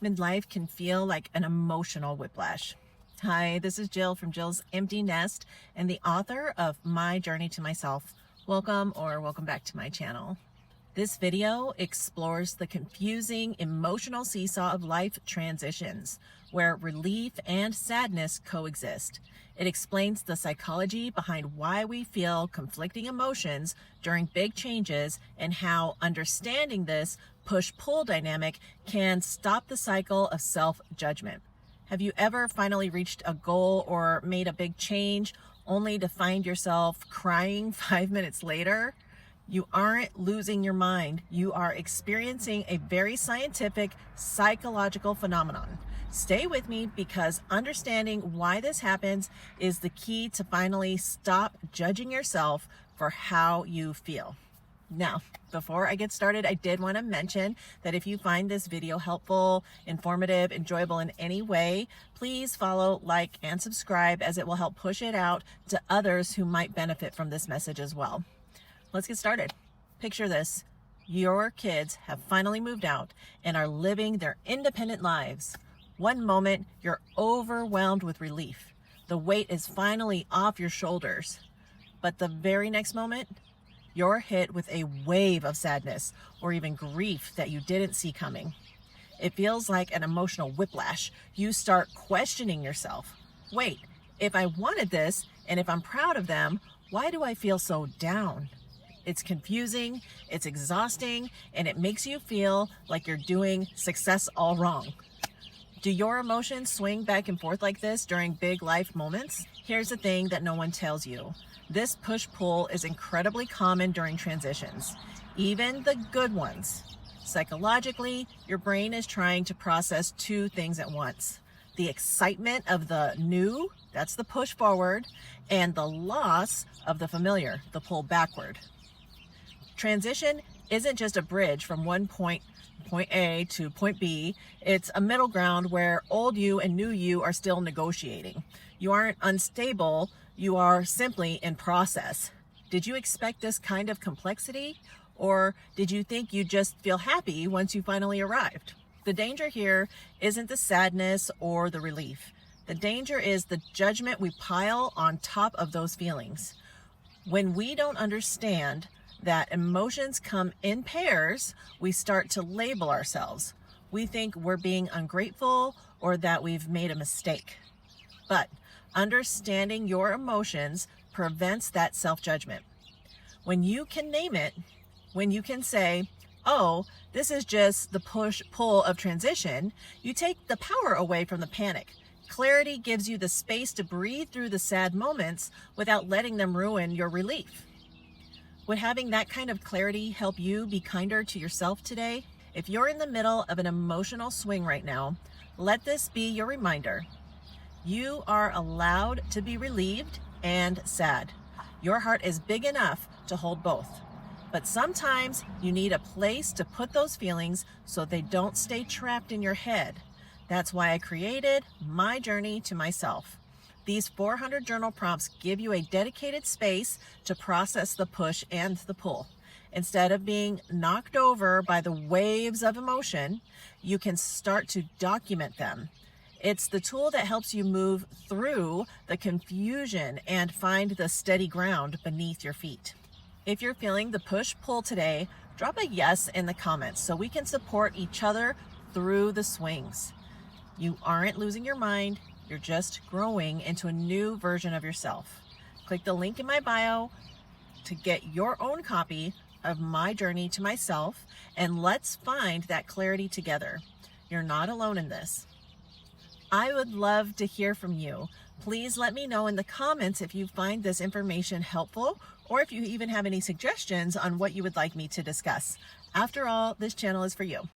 Midlife can feel like an emotional whiplash. Hi, this is Jill from Jill's Empty Nest and the author of My Journey to Myself. Welcome or welcome back to my channel. This video explores the confusing emotional seesaw of life transitions, where relief and sadness coexist. It explains the psychology behind why we feel conflicting emotions during big changes and how understanding this push-pull dynamic can stop the cycle of self-judgment. Have you ever finally reached a goal or made a big change only to find yourself crying 5 minutes later? You aren't losing your mind. You are experiencing a very scientific psychological phenomenon. Stay with me because understanding why this happens is the key to finally stop judging yourself for how you feel. Now, before I get started, I did want to mention that if you find this video helpful, informative, enjoyable in any way, please follow, like, and subscribe, as it will help push it out to others who might benefit from this message as well. Let's get started. Picture this. Your kids have finally moved out and are living their independent lives. One moment, you're overwhelmed with relief. The weight is finally off your shoulders. But the very next moment, you're hit with a wave of sadness or even grief that you didn't see coming. It feels like an emotional whiplash. You start questioning yourself. Wait, if I wanted this and if I'm proud of them, why do I feel so down? It's confusing, it's exhausting, and it makes you feel like you're doing success all wrong. Do your emotions swing back and forth like this during big life moments? Here's the thing that no one tells you. This push-pull is incredibly common during transitions, even the good ones. Psychologically, your brain is trying to process two things at once. The excitement of the new, that's the push forward, and the loss of the familiar, the pull backward. Transition isn't just a bridge from one point A to point B. It's a middle ground where old you and new you are still negotiating. You aren't unstable, you are simply in process. Did you expect this kind of complexity? Or did you think you'd just feel happy once you finally arrived? The danger here isn't the sadness or the relief. The danger is the judgment we pile on top of those feelings. When we don't understand that emotions come in pairs, we start to label ourselves. We think we're being ungrateful or that we've made a mistake. But understanding your emotions prevents that self-judgment. When you can name it, when you can say, oh, this is just the push-pull of transition, you take the power away from the panic. Clarity gives you the space to breathe through the sad moments without letting them ruin your relief. Would having that kind of clarity help you be kinder to yourself today? If you're in the middle of an emotional swing right now, let this be your reminder. You are allowed to be relieved and sad. Your heart is big enough to hold both. But sometimes you need a place to put those feelings so they don't stay trapped in your head. That's why I created My Journey to Myself. These 400 journal prompts give you a dedicated space to process the push and the pull. Instead of being knocked over by the waves of emotion, you can start to document them. It's the tool that helps you move through the confusion and find the steady ground beneath your feet. If you're feeling the push-pull today, drop a yes in the comments so we can support each other through the swings. You aren't losing your mind. You're just growing into a new version of yourself. Click the link in my bio to get your own copy of My Journey to Myself, and let's find that clarity together. You're not alone in this. I would love to hear from you. Please let me know in the comments if you find this information helpful or if you even have any suggestions on what you would like me to discuss. After all, this channel is for you.